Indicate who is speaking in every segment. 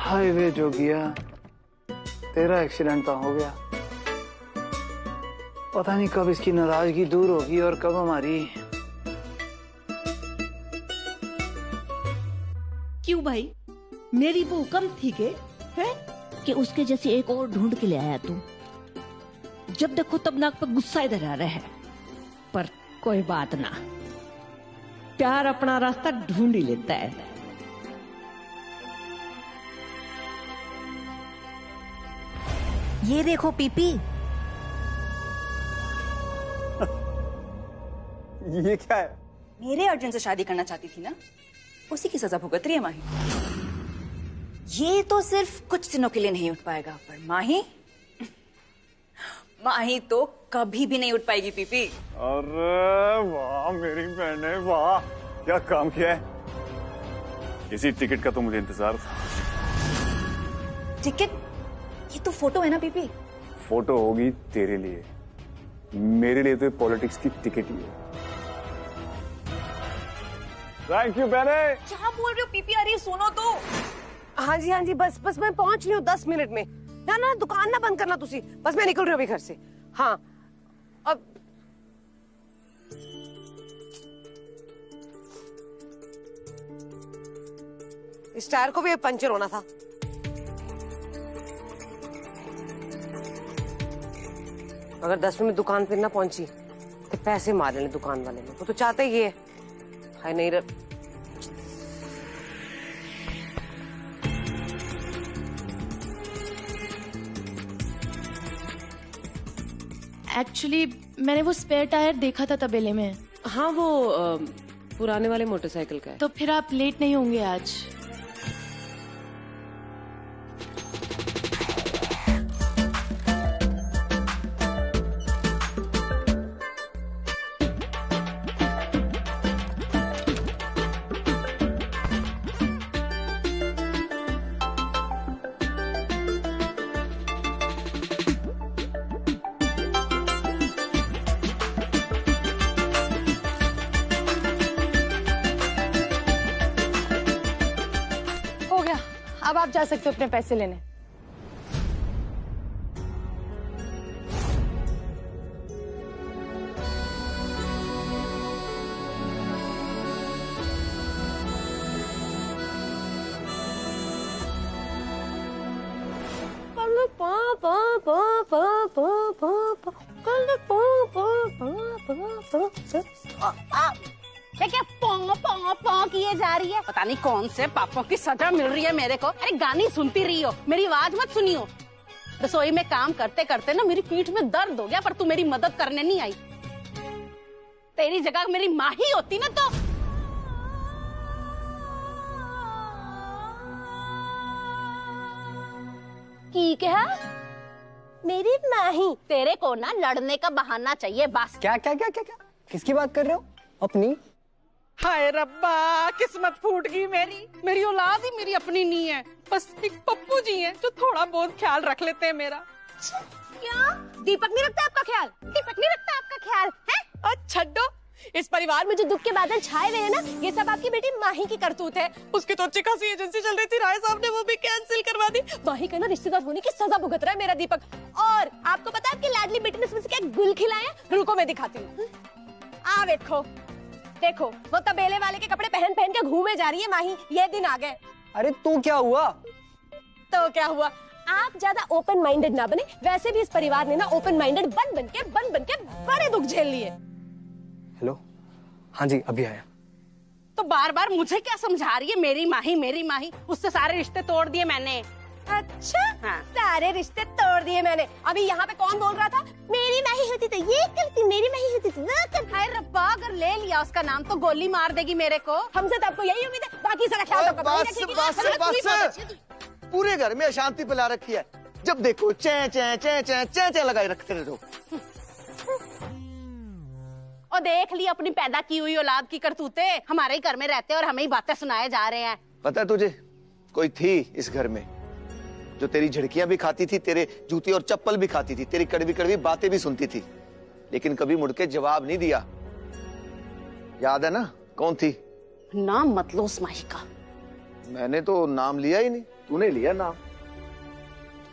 Speaker 1: Highway जो गया, तेरा एक्सीडेंट तो हो गया। पता नहीं कब इसकी नाराजगी दूर होगी और कब हमारी।
Speaker 2: क्यों भाई, मेरी वो कम थी के है कि उसके जैसी एक और ढूंढ के ले आया तू। जब देखो तब नाक पर गुस्सा इधर आ रहा है। पर कोई बात ना, प्यार अपना रास्ता ढूंढ ही लेता है।
Speaker 3: ये देखो पीपी।
Speaker 4: ये क्या है?
Speaker 5: मेरे अर्जुन से शादी करना चाहती थी ना, उसी की सजा भुगत रही है माही। ये तो सिर्फ कुछ दिनों के लिए नहीं उठ पाएगा, पर माही माही तो कभी भी नहीं उठ पाएगी पीपी।
Speaker 4: अरे वाह मेरी बहने, वाह क्या काम किया है। इसी टिकट का तो मुझे इंतजार था।
Speaker 5: टिकट? ये तो फोटो है ना पीपी।
Speaker 4: फोटो होगी तेरे लिए, मेरे लिए तो पॉलिटिक्स की टिकट ही है। थैंक यू बहने।
Speaker 5: क्या बोल रहे हो पीपी? अरे सुनो तो।
Speaker 6: हाँ जी बस मैं पहुंच रही हूँ 10 मिनट में। ना दुकान ना बंद करना तुसी, बस मैं निकल रही हूँ अभी घर से। हाँ अब इस टायर को भी पंचर होना था। अगर 10 मिनट में दुकान पे ना पहुंची तो पैसे मार लेने दुकान वाले ने। वो तो चाहते ही है। हाय नहीं
Speaker 7: एक्चुअली मैंने वो स्पेयर टायर देखा था तबेले में।
Speaker 6: हाँ वो पुराने वाले मोटरसाइकिल का है।
Speaker 7: तो फिर आप लेट नहीं होंगे आज?
Speaker 8: अब आप जा सकते हो अपने पैसे लेने।
Speaker 5: क्या पौ किए जा रही है? पता नहीं कौन से पापों की सजा मिल रही है मेरे को। अरे गानी सुनती रही हो, मेरी आवाज मत सुनियो। रसोई में काम करते करते ना मेरी पीठ में दर्द हो गया, पर तू मेरी मदद करने नहीं आई। तेरी जगह मेरी माँ ही होती ना तो। की कहा? मेरी माँ ही। तेरे को ना लड़ने का बहाना चाहिए बस।
Speaker 9: क्या क्या क्या क्या क्या किसकी बात कर रहे हो? अपनी?
Speaker 5: हाय रब्बा, किस्मत फूट गई मेरी औलाद ही मेरी अपनी नहीं है। बस एक पप्पू जी हैं जो थोड़ा बहुत ख्याल रख लेते हैं मेरा। क्या दीपक नहीं रखता आपका ख्याल? दीपक नहीं रखता आपका ख्याल है? छड्डो, इस परिवार में जो दुख के बादल छाए हुए हैं ना, ये सब आपकी बेटी माही की करतूत है। उसकी तो अच्छी खासी एजेंसी चल रही थी, राय साहब ने वो भी कैंसिल करवा दी। माही का ना रिश्तेदार होने की सजा भुगत रहा है मेरा दीपक। और आपको पता है आपकी लाडली बेटी ने उसमें क्या गुल खिलाया? रुको मैं दिखाती हूँ। आ देखो वो तबेले वाले के कपड़े पहन पहन के घूमे जा रही है माही। ये दिन आ गए।
Speaker 9: अरे तू क्या हुआ?
Speaker 5: तो क्या हुआ? आप ज्यादा ओपन माइंडेड ना बने। वैसे भी इस परिवार ने ना ओपन माइंडेड बन बन के बड़े दुख झेल लिए।
Speaker 9: हेलो, हाँ जी अभी आया।
Speaker 5: तो बार बार मुझे क्या समझा रही है? मेरी माही। उससे सारे रिश्ते तोड़ दिए मैंने। अच्छा हाँ। सारे रिश्ते तोड़ दिए मैंने। अभी यहाँ पे कौन बोल रहा था? मेरी माही होती तो ये करती, मेरी माही होती तो वो करती। हाय रब्बा, अगर ले लिया उसका नाम तो गोली मार देगी मेरे को। हमसे तो आपको यही उम्मीद है, बाकी सारा ख्याल तो
Speaker 10: बस पूरे घर में अशांति फैला रखी है। जब देखो चे चे चे चे चे चे लगाए रखते रहे हो।
Speaker 5: और देख ली अपनी पैदा की हुई औलाद की करतूते। हमारे ही घर में रहते और हमें ही बातें सुनाए जा रहे हैं।
Speaker 10: पता है तुझे, कोई थी इस घर में जो तेरी झड़कियां भी खाती थी, तेरे जूती और चप्पल भी खाती थी, तेरी कड़वी कड़वी बातें भी सुनती थी, लेकिन कभी मुड़ के जवाब नहीं दिया। याद है ना कौन थी?
Speaker 5: नाम मत लो उस माही का।
Speaker 10: मैंने तो नाम लिया ही नहीं।
Speaker 4: तूने लिया नाम।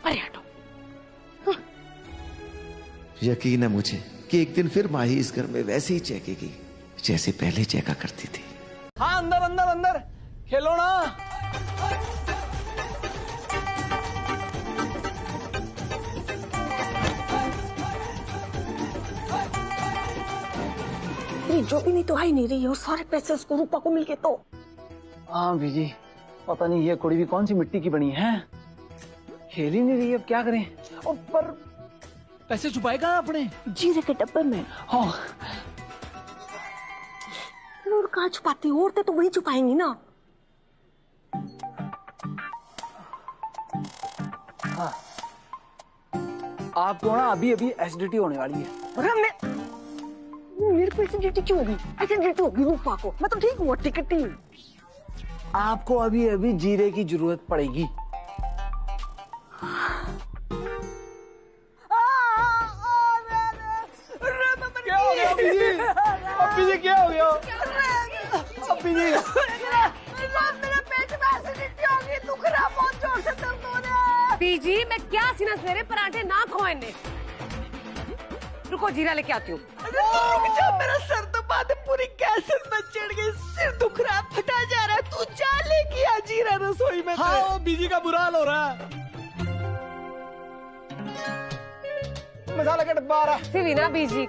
Speaker 5: अरे हटो।
Speaker 10: यकीन है मुझे कि एक दिन फिर माही इस घर में वैसे ही चहकेगी जैसे पहले चहका करती थी।
Speaker 9: हाँ अंदर अंदर अंदर खेलो ना।
Speaker 2: जो भी नहीं तो आ ही नहीं रही है और सारे पैसे उसको रूपा को मिल गए तो।
Speaker 1: हाँ बीजी, पता नहीं ये कुड़ी भी कौन सी मिट्टी की बनी है, खेल ही नहीं रही है, अब क्या करें। और पर पैसे छुपाए कहाँ अपने?
Speaker 2: जीरे के डब्बे में।
Speaker 1: हाँ
Speaker 2: और कहाँ छुपाती, औरतें तो वही छुपाएंगी ना।
Speaker 1: हाँ आपको ना अभी अभी एसिडिटी होने वाली है।
Speaker 2: अरे मेरे को एसिडिटी क्यों होगी? एसिडिटी होगी रूपा को, मैं तो ठीक हूँ, टिकट ही।
Speaker 1: आपको अभी अभी जीरे की जरूरत पड़ेगी। क्या हो गया अभी जी? अभी जी क्या हो गया? अभी जी
Speaker 6: मेरे पेट में एसिडिटी हो गई, दुख रहा, बहुत जोर से दर्द हो रहा है। बीजी मैं क्या सीना सवेरे पराठे ना खाओ ने। रुको जीरा लेके आती हूँ।
Speaker 2: मेरा सर तो बात पूरी कैसेट में चढ़ गई, सिर दुख रहा, फटा जा रहा है, तू जा लेके आ जीरा रसोई में।
Speaker 1: हाँ वो बीजी का बुरा हाल हो रहा है। मसाला का डब्बा आ रहा है।
Speaker 6: सिर्फ ना बीजी।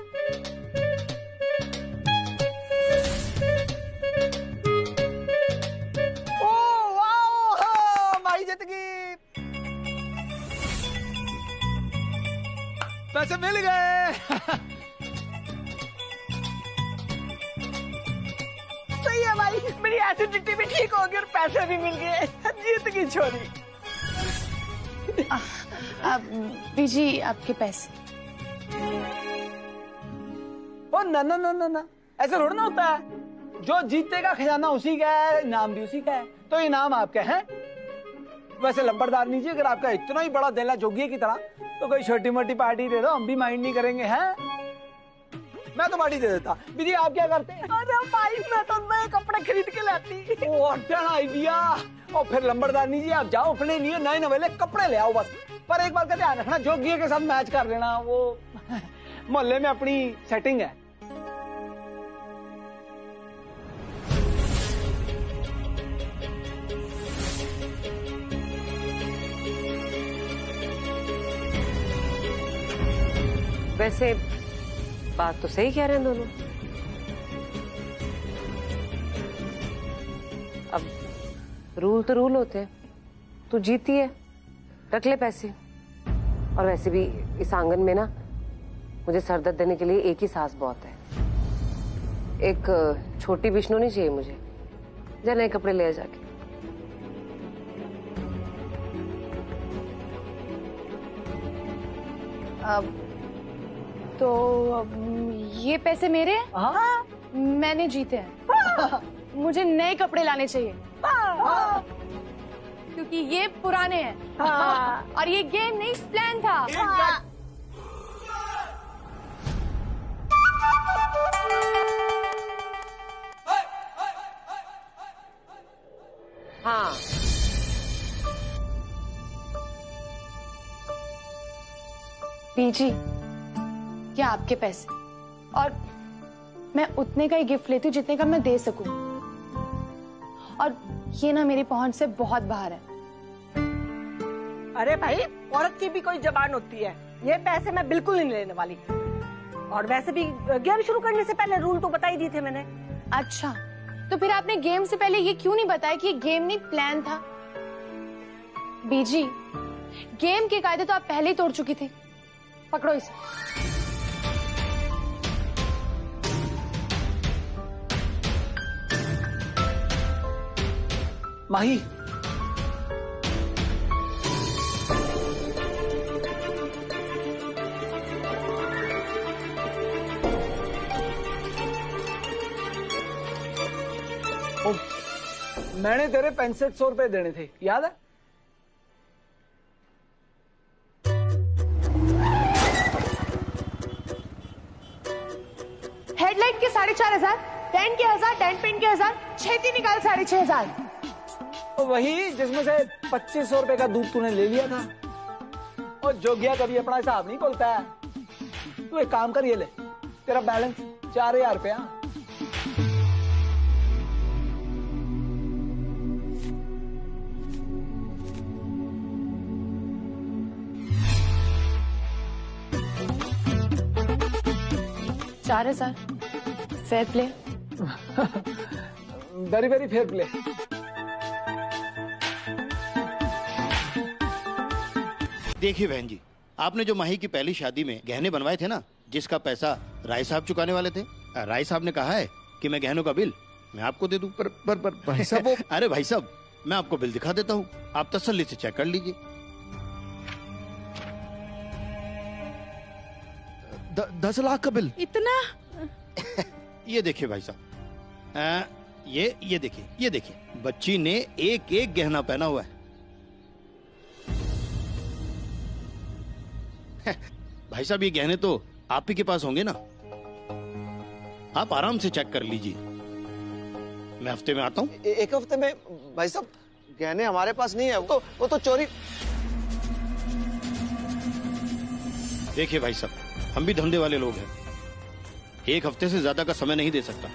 Speaker 1: ओ वाओ, हाँ, माही जीत गई। पैसे मिल गए।
Speaker 2: सही है भाई, मेरी एसिडिटी भी ठीक होगी और पैसे भी मिल गए, जीत गई छोरी।
Speaker 7: बीजी आपके पैसे।
Speaker 1: ओ ना ना ना ना ना, ऐसे थोड़ा ना होता है। जो जीतेगा खजाना उसी का है, इनाम भी उसी का है, तो इनाम आपका है। वैसे लंबरदार नीजिए, अगर आपका इतना ही बड़ा दिल है जोगिए की तरह, तो कोई छोटी मोटी पार्टी दे दो, हम भी माइंड नहीं करेंगे। हैं मैं तो पार्टी दे देता। बीजी आप क्या करते हैं?
Speaker 2: अरे भाई मैं तो नए कपड़े खरीद के लाती।
Speaker 1: What an idea. और फिर लंबरदार नीजिए, आप जाओ अपने लिए नए नवेले कपड़े ले आओ बस। पर एक बार का ध्यान रखना, जोगिए के साथ मैच कर लेना। वो मोहल्ले में अपनी सेटिंग है।
Speaker 6: वैसे बात तो सही कह रहे हैं दोनों। अब रूल तो रूल होते हैं, तू जीती है, रख ले पैसे। और वैसे भी इस आंगन में ना मुझे सरदर्द देने के लिए एक ही सास बहुत है। एक छोटी विष्णु नहीं चाहिए मुझे। जा नए कपड़े ले जाके।
Speaker 7: तो ये पैसे मेरे हैं?
Speaker 1: हाँ?
Speaker 7: मैंने जीते हैं। मुझे नए कपड़े लाने चाहिए क्योंकि ये पुराने हैं। और ये गेम नहीं प्लान था।
Speaker 6: हाँ
Speaker 7: बीजी ये आपके पैसे, और मैं उतने का ही गिफ्ट लेती हूँ जितने का मैं दे सकूं। और ये ना मेरी पहुंच से बहुत बाहर है।
Speaker 2: अरे भाई औरत की भी कोई जबान होती है, ये पैसे मैं बिल्कुल नहीं लेने वाली। और वैसे भी गेम शुरू करने से पहले रूल तो बता ही दिए थे मैंने।
Speaker 7: अच्छा तो फिर आपने गेम से पहले ये क्यों नहीं बताया कि ये गेम नहीं प्लान था? बीजी गेम के कायदे तो आप पहले ही तोड़ चुकी थी। पकड़ो इसे।
Speaker 1: माही मैंने तेरे 6500 रुपए देने थे, याद है?
Speaker 7: हेडलाइट के 4500, टेंट के 1000, टेंट पिन के 1000, छेती निकाल 6500।
Speaker 1: तो वही जिसमें से 2500 रुपए का दूध तूने ले लिया था। और जोगिया कभी अपना हिसाब नहीं बोलता है। तू एक काम कर, ये ले तेरा बैलेंस 4000 रुपया।
Speaker 7: $4000 fair play.
Speaker 1: Very very fair play.
Speaker 11: देखिए बहन जी, आपने जो माही की पहली शादी में गहने बनवाए थे ना, जिसका पैसा राय साहब चुकाने वाले थे, राय साहब ने कहा है कि मैं गहनों का बिल मैं आपको दे दूं।
Speaker 10: पर भाई साहब
Speaker 11: अरे भाई साहब, मैं आपको बिल दिखा देता हूँ, आप तसल्ली से चेक कर लीजिए।
Speaker 10: 10 लाख का बिल?
Speaker 5: इतना?
Speaker 11: ये देखिए भाई साहब, ये देखिए बच्ची ने एक एक गहना पहना हुआ है। भाई साहब, ये गहने तो आप ही के पास होंगे ना, आप आराम से चेक कर लीजिए। मैं हफ्ते में आता हूँ।
Speaker 10: एक हफ्ते में? भाई साहब, गहने हमारे पास नहीं है, वो तो चोरी।
Speaker 11: देखिए भाई साहब, हम भी धंधे वाले लोग हैं, एक हफ्ते से ज्यादा का समय नहीं दे सकता।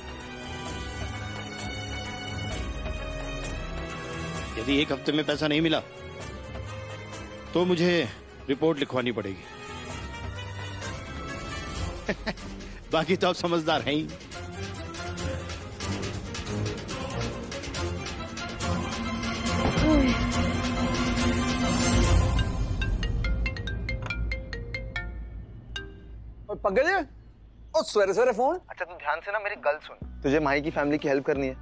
Speaker 11: यदि एक हफ्ते में पैसा नहीं मिला तो मुझे रिपोर्ट लिखवानी पड़ेगी। बाकी तो आप समझदार हैं ही।
Speaker 1: पंकज, ओ सवेरे सवेरे फोन।
Speaker 10: अच्छा तू ध्यान से ना मेरी गल सुन। तुझे माही की फैमिली की हेल्प करनी है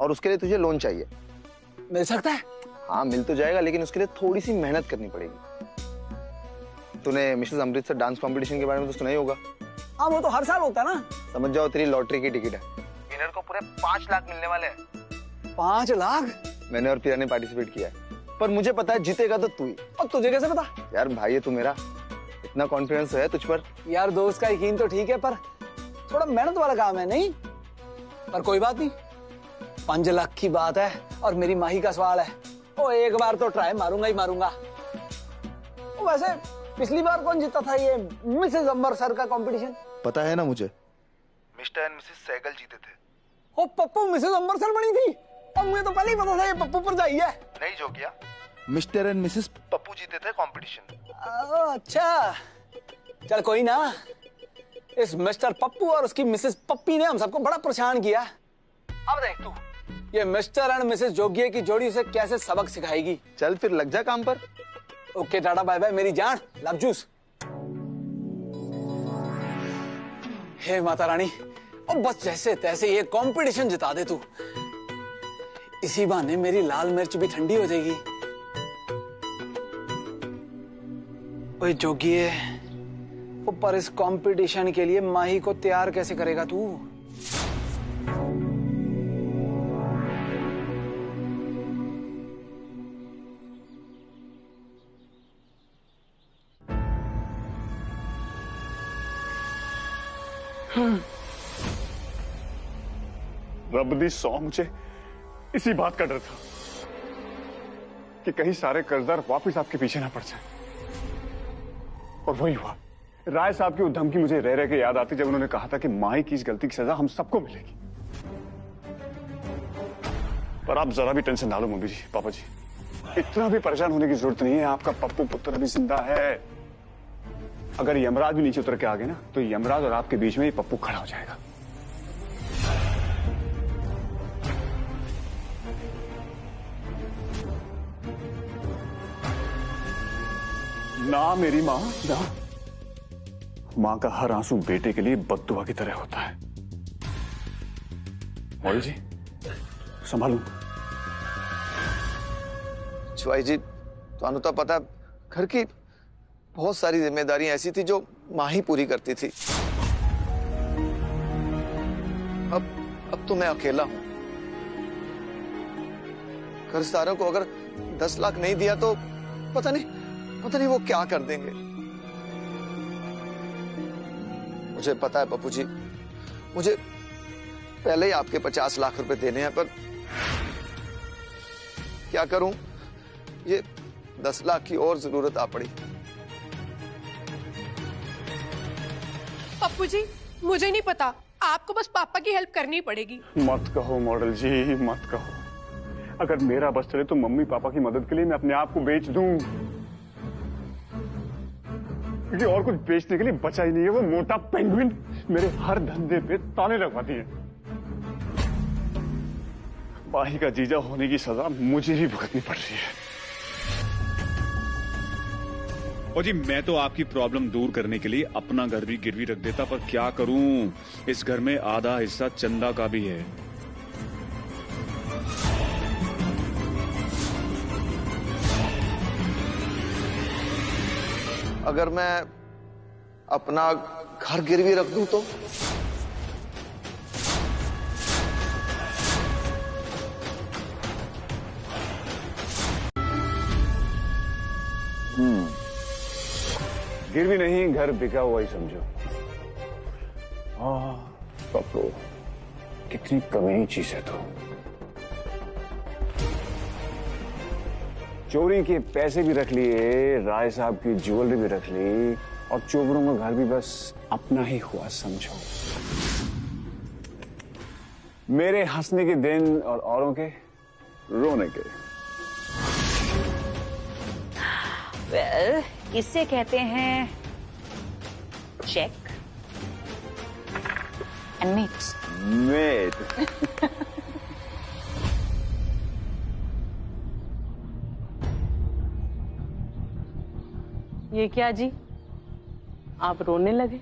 Speaker 10: और उसके लिए तुझे लोन चाहिए।
Speaker 1: मिल सकता है?
Speaker 10: हाँ मिल तो जाएगा, लेकिन उसके लिए थोड़ी सी मेहनत करनी पड़ेगी। तूने मिसेस अमृतसर डांस कंपटीशन के बारे में तो सुना ही होगा।
Speaker 1: हाँ वो तो हर साल होता है ना।
Speaker 10: समझ जाओ तेरी लॉटरी की टिकट है। विनर को पूरे 5 लाख मिलने वाले हैं।
Speaker 1: 5 लाख?
Speaker 10: मैंने और प्रिया ने पार्टिसिपेट किया है, पर मुझे पता है जीतेगा तो तू ही।
Speaker 1: और तुझे कैसे पता?
Speaker 10: यार भाई है तू मेरा, इतना कॉन्फिडेंस है तुझ पर।
Speaker 1: यार दोस्त का यकीन तो ठीक है, पर थोड़ा मेहनत वाला काम है नहीं। पर कोई बात नहीं, 5 लाख की बात है और मेरी माही का सवाल है। ओ एक बार तो ट्राई मारूंगा ही मारूंगा। वैसे पिछली बार कौन जीता था ये मिसेस अमृतसर का कंपटीशन?
Speaker 10: पता है ना मुझे, मिस्टर एंड मिसेस सहगल जीते थे।
Speaker 1: ओ पप्पू मिसेस अमृतसर बनी थी? और मुझे तो पहले ही पता था ये पप्पू पर जाइए।
Speaker 10: नहीं जो किया, मिस्टर एंड मिसेस पप्पू जीते थे कंपटीशन।
Speaker 1: अच्छा चल कोई ना। इस मिस्टर पप्पू और उसकी मिसेस पप्पी ने हम सबको बड़ा परेशान किया। अब देख तू, ये मिस्टर एंड मिसेस जोगिया की जोड़ी उसे कैसे सबक सिखाएगी।
Speaker 10: चल फिर लग जा काम पर।
Speaker 1: ओके टाटा बाय बाय मेरी जान, लव जूस। हे माता रानी, और बस जैसे तैसे ये कंपटीशन जिता दे तू। इसी बहाने मेरी लाल मिर्च भी ठंडी हो जाएगी। ओए जोगिए, वो पर इस कंपटीशन के लिए माही को तैयार कैसे करेगा तू?
Speaker 4: रब दी सौ, मुझे इसी बात का डर था कि कहीं सारे कर्जदार वापस आपके पीछे ना पड़ जाए। और वही हुआ। राय साहब की वो धमकी मुझे रह रह के याद आती जब उन्होंने कहा था कि माही की इस गलती की सजा हम सबको मिलेगी। पर आप जरा भी टेंशन ना लो मम्मी जी, पापा जी, इतना भी परेशान होने की जरूरत नहीं है। आपका पप्पू पुत्र अभी जिंदा है। अगर यमराज भी नीचे उतर के आ गए ना, तो यमराज और आपके बीच में ही पप्पू खड़ा हो जाएगा। ना मेरी माँ, ना। माँ का हर आंसू बेटे के लिए बद्दुआ की तरह होता है। मौली जी संभालू।
Speaker 10: शिवाजी जी, तो पता है घर की बहुत सारी जिम्मेदारियां ऐसी थी जो माँ ही पूरी करती थी। अब तो मैं अकेला हूं। कर्जदारों को अगर 10 लाख नहीं दिया तो पता नहीं वो क्या कर देंगे। मुझे पता है पप्पू जी, मुझे पहले ही आपके 50 लाख रुपए देने हैं, पर क्या करूं, ये 10 लाख की और जरूरत आ पड़ी।
Speaker 5: पप्पू जी मुझे नहीं पता, आपको बस पापा की हेल्प करनी पड़ेगी।
Speaker 4: मत कहो मॉडल जी, मत कहो। अगर मेरा बस चले तो मम्मी पापा की मदद के लिए मैं अपने आप को बेच दूं, क्योंकि और कुछ बेचने के लिए बचा ही नहीं है। वो मोटा पेंगुइन मेरे हर धंधे पे ताले लगवाती है। माही का जीजा होने की सजा मुझे ही भुगतनी पड़ रही है।
Speaker 12: और जी मैं तो आपकी प्रॉब्लम दूर करने के लिए अपना घर भी गिरवी रख देता, पर क्या करूं, इस घर में आधा हिस्सा चंदा का भी है।
Speaker 10: अगर मैं अपना घर गिरवी रख दूं तो?
Speaker 4: गिरवी नहीं, घर बिका हुआ ही समझो। पप्पू कितनी कमीनी चीज है तो। चोरी के पैसे भी रख लिए, राय साहब की ज्वेलरी भी रख ली, और चोबरों का घर भी बस अपना ही हुआ समझो। मेरे हंसने के दिन और औरों के रोने के।
Speaker 13: well, इसे कहते हैं चेक एंड मेट।
Speaker 6: ये क्या जी, आप रोने लगे?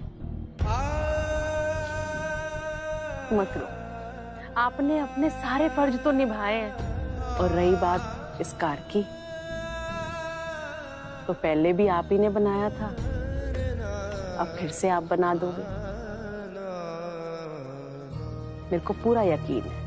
Speaker 6: मत रो, आपने अपने सारे फर्ज तो निभाए हैं। और रही बात इस कार की, तो पहले भी आप ही ने बनाया था, अब फिर से आप बना दोगे, मेरे को पूरा यकीन है।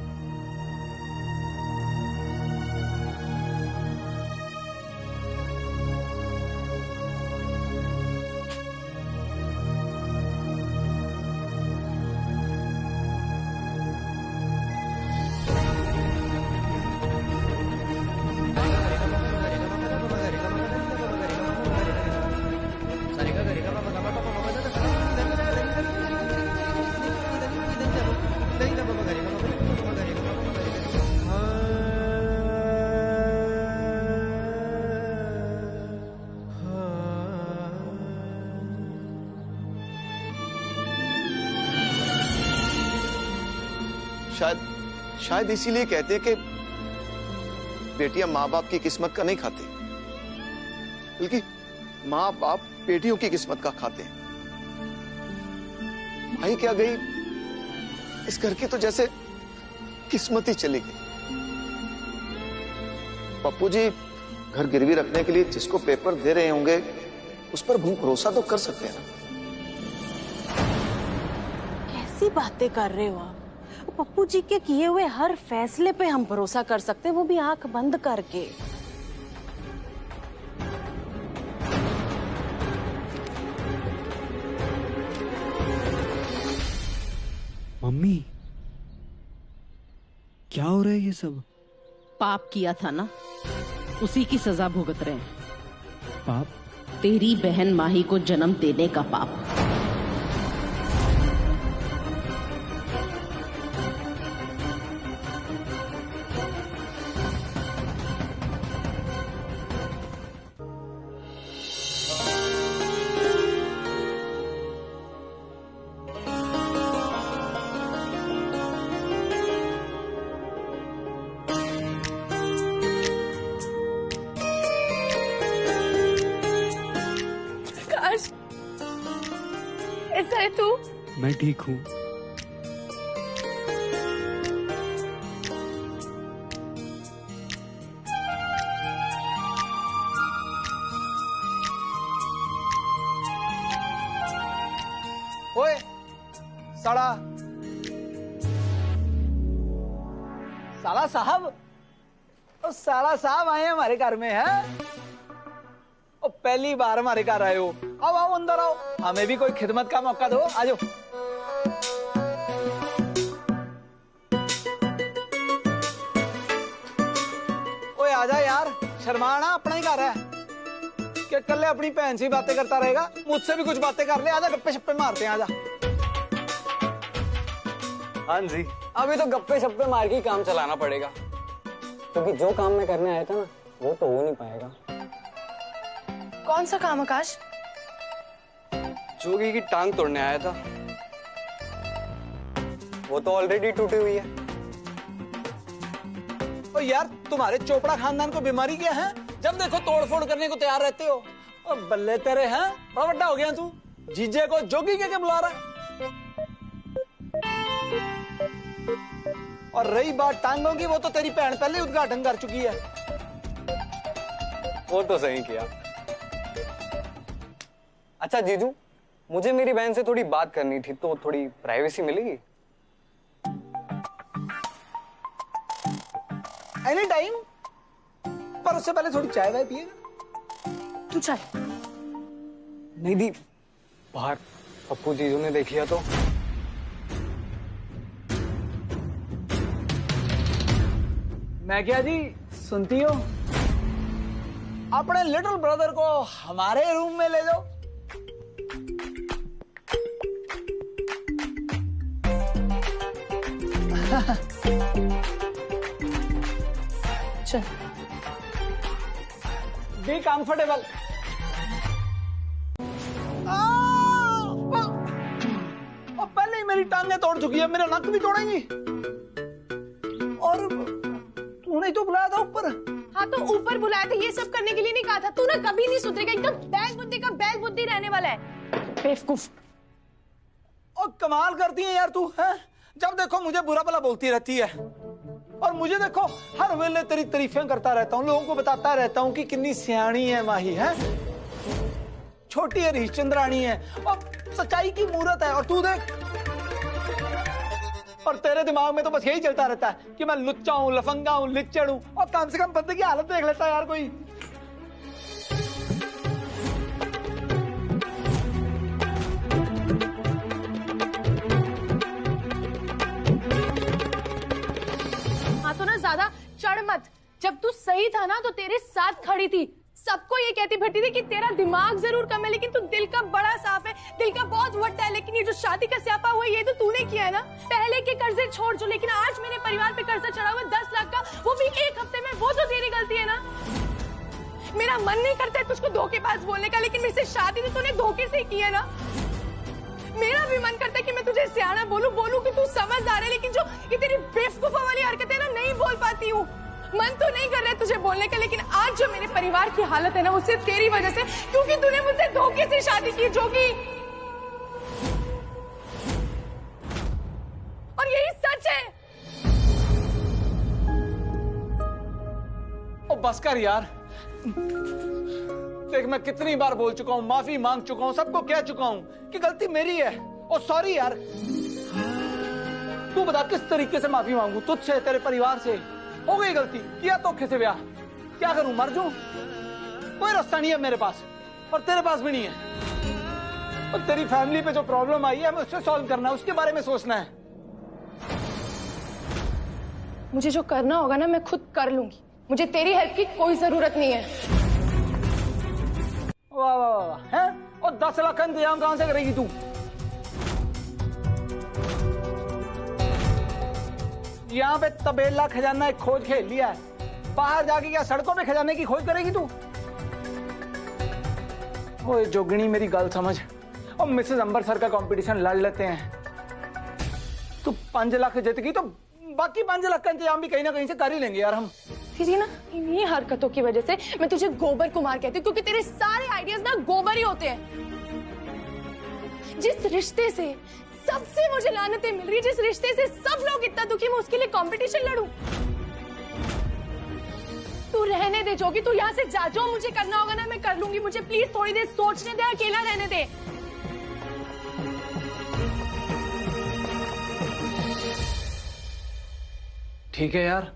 Speaker 10: शायद इसीलिए कहते हैं कि बेटियां माँ बाप की किस्मत का नहीं खाते, बल्कि माँ बाप बेटियों की किस्मत का खाते हैं। भाई क्या गई, इस घर की तो जैसे किस्मत ही चली गई। पप्पू जी घर गिरवी रखने के लिए जिसको पेपर दे रहे होंगे, उस पर भरोसा तो कर सकते हैं ना।
Speaker 6: कैसी बातें कर रहे हो आप? पप्पू जी के किए हुए हर फैसले पे हम भरोसा कर सकते हैं, वो भी आंख बंद करके।
Speaker 14: मम्मी क्या हो रहा है ये सब?
Speaker 2: पाप किया था ना, उसी की सजा भुगत रहे हैं।
Speaker 14: पाप?
Speaker 2: तेरी बहन माही को जन्म देने का पाप।
Speaker 7: ऐसा है तू?
Speaker 14: मैं ठीक हूँ।
Speaker 1: ओए साला साहब, ओ साला साहब आए हैं हमारे घर में है। ओ पहली बार हमारे घर आए हो, आओ आओ अंदर आओ, हमें भी कोई खिदमत का मौका दो, आ जाओ। ओए आजा शर्माना अपना ही घर है कि कल अपनी बहन से बातें करता रहेगा। मुझसे भी कुछ बातें कर ले। आजा गप्पे शप्पे मारते हैं, आजा।
Speaker 15: हाँ जी, अभी तो गप्पे शप्पे मार के ही काम चलाना पड़ेगा, क्योंकि जो काम मैं करने आया था ना वो तो हो नहीं पाएगा।
Speaker 7: कौन सा काम आकाश?
Speaker 15: जोगी की टांग तोड़ने आया था, वो तो ऑलरेडी टूटी हुई है।
Speaker 1: ओ यार, तुम्हारे चोपड़ा खानदान को बीमारी क्या है? जब देखो तोड़ फोड़ करने को तैयार रहते हो। और बल्ले तेरे हैं, बड़ा बड्डा हो गया तू। जीजे को जोगी के बुला रहा है। और रही बात टांगों की, वो तो तेरी बहन पहले उद्घाटन कर चुकी है।
Speaker 15: वो तो सही किया। अच्छा जीजू, मुझे मेरी बहन से थोड़ी बात करनी थी, तो थोड़ी प्राइवेसी मिलेगी?
Speaker 1: एनी टाइम, पर उससे पहले थोड़ी चाय वाय पिएगा?
Speaker 7: तू चाय?
Speaker 15: नहीं दी, बाहर पप्पू जीजू ने देख लिया तो।
Speaker 1: मैं क्या जी, सुनती हो? अपने लिटिल ब्रदर को हमारे रूम में ले जाओ।
Speaker 7: चल।
Speaker 1: Be comfortable. पहले ही मेरी टांगें तोड़ चुकी है, मेरा नक भी तोड़ेंगी। और तूने तो बुलाया था ऊपर।
Speaker 7: हाँ तो ऊपर बुलाया था, ये सब करने के लिए नहीं कहा था। तू ना कभी नहीं सुधरेगा, एकदम बैल बुद्धि का बैल बुद्धि रहने वाला है, बेवकूफ।
Speaker 1: और कमाल करती है यार तू, है? जब देखो मुझे बुरा भला बोलती रहती है, और मुझे देखो हर वेले तेरी तारीफें करता रहता हूँ, लोगों को बताता रहता हूँ कि कितनी सियाणी है माही, है? छोटी है, हरीशचंद्राणी है, और सच्चाई की मूरत है। और तू देख, और तेरे दिमाग में तो बस यही चलता रहता है कि मैं लुच्चा हूं, लफंगा हूं, लिच्चड़ हूं। और कम से कम बंदे की हालत देख लेता है यार कोई।
Speaker 7: हाँ तो ना ज्यादा चढ़ मत। जब तू सही था ना तो तेरे साथ खड़ी थी। सबको ये कहती फिरती थी कि तेरा दिमाग जरूर कम है, लेकिन तू दिल का बड़ा साफ है, दिल का बहुत वड्डा है। लेकिन ये जो शादी का स्यापा हुआ ये तो तूने किया है ना। पहले के कर्जे छोड़ जो, लेकिन आज मेरे परिवार पे कर्जा चढ़ा हुआ 10 लाख का, वो भी एक हफ्ते में, वो तो तेरी गलती है ना। मेरा मन नहीं करता है तुझको धोखेबाज बोलने का, लेकिन मेरे से शादी तो तूने धोखे से ही की है ना। मेरा भी मन करता है कि मैं तुझे सियाना बोलूं कि तू समझदार है, लेकिन जो ये तेरी बेवकूफा वाली हरकत है ना, नहीं बोल पाती हूँ। मन तो नहीं कर रहा है तुझे बोलने का, लेकिन आज जो मेरे परिवार की हालत है ना, वो सिर्फ तेरी वजह से, क्योंकि तूने मुझसे धोखे से शादी की, जोगी। और यही सच है।
Speaker 1: ओ बस कर यार। देख, मैं कितनी बार बोल चुका हूं, माफी मांग चुका हूं, सबको कह चुका हूं कि गलती मेरी है। ओ सॉरी यार। तू बता किस तरीके से माफी मांगू? तुझसे, तेरे परिवार से? हो गई गलती, किया धोखे से ब्याह, क्या करूं, मर जाऊं? कोई रास्ता नहीं है मेरे पास, और तेरे पास भी नहीं है। और तेरी फैमिली पे जो प्रॉब्लम आई है, हमें उससे सॉल्व करना है, उसके बारे में सोचना है।
Speaker 7: मुझे जो करना होगा ना, मैं खुद कर लूंगी। मुझे तेरी हेल्प की कोई जरूरत नहीं है।
Speaker 1: वाह वाह वाह, है? और 10 लाख का इंतजाम कहां से करेगी तू? यहाँ पे तबेला खजाना एक खोज खेल लिया है, बाहर जाके क्या सड़कों पे खजाने की खोज करेगी तू? ओए जोगिनी, मेरी गल समझ। और मिसेस अंबरसर का कंपटीशन लड़ लेते हैं। तू 5 लाख जीत गई तो बाकी 5 लाख का इंतजाम भी कहीं ना कहीं से कर ही लेंगे यार हम।
Speaker 7: तेरी ना इन्हीं हरकतों की वजह से मैं तुझे गोबर कुमार कहती हूँ, क्योंकि तेरे सारे आइडियाज ना गोबर ही होते हैं। जिस रिश्ते से सबसे मुझे लानतें मिल रही, जिस रिश्ते से सब लोग इतना दुखी, मैं उसके लिए कंपटीशन लड़ूं? तू रहने दे जोगी, तू यहाँ से जा। जो मुझे करना होगा ना मैं कर लूंगी। मुझे प्लीज थोड़ी देर सोचने दे, अकेला रहने दे।
Speaker 1: ठीक है यार,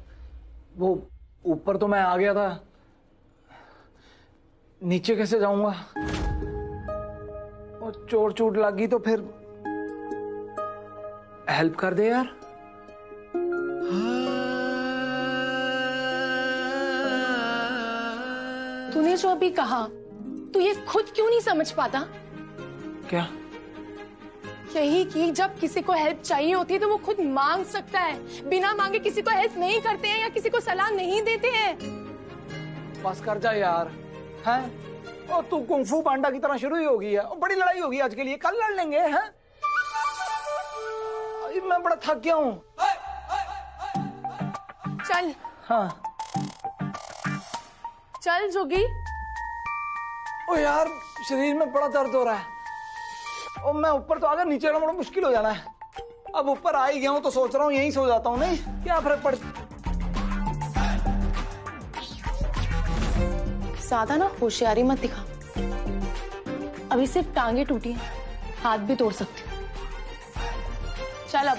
Speaker 1: वो ऊपर तो मैं आ गया था, नीचे कैसे जाऊंगा? और चोट चोट लगी तो फिर हेल्प कर दे यार।
Speaker 7: तूने जो अभी कहा, तू ये खुद क्यों नहीं समझ पाता?
Speaker 1: क्या?
Speaker 7: यही कि जब किसी को हेल्प चाहिए होती है तो वो खुद मांग सकता है, बिना मांगे किसी को हेल्प नहीं करते हैं या किसी को सलाह नहीं देते हैं।
Speaker 1: बस कर जा यार, हैं? और तू कुंफू पांडा की तरह शुरू ही होगी है, और बड़ी लड़ाई होगी आज के लिए, कल लड़ लेंगे, हैं? मैं बड़ा थक गया हूँ।
Speaker 7: चल।
Speaker 1: हाँ।
Speaker 7: चल जोगी।
Speaker 1: ओ यार, शरीर में बड़ा दर्द हो रहा है। और मैं ऊपर तो आकर नीचे आना बड़ा मुश्किल हो जाना है। अब ऊपर आ ही गया हूँ तो सोच रहा हूँ यहीं सो जाता हूँ, नहीं क्या फर्क पड़।
Speaker 7: ज्यादा ना होशियारी मत दिखा, अभी सिर्फ टांगे टूटी हैं, हाथ भी तोड़ सकती हूँ। चल अब।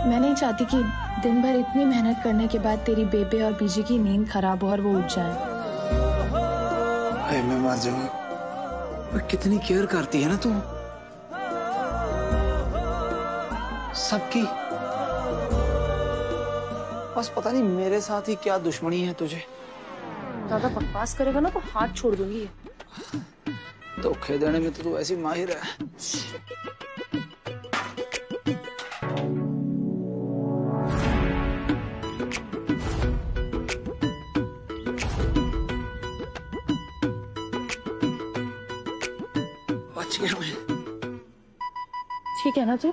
Speaker 7: मैं नहीं चाहती कि दिन भर इतनी मेहनत करने के बाद तेरी बेबे और बीजी की नींद खराब हो और वो उठ जाए।
Speaker 1: मैं मर जाऊंगी। कितनी केयर करती है ना तू सबकी। बस पता नहीं मेरे साथ ही क्या दुश्मनी है तुझे।
Speaker 7: ज्यादा बकवास करेगा ना तो हाथ छोड़ दूंगी।
Speaker 1: धोखे देने में तो तू ऐसी माहिर है।
Speaker 7: ठीक है ना तू?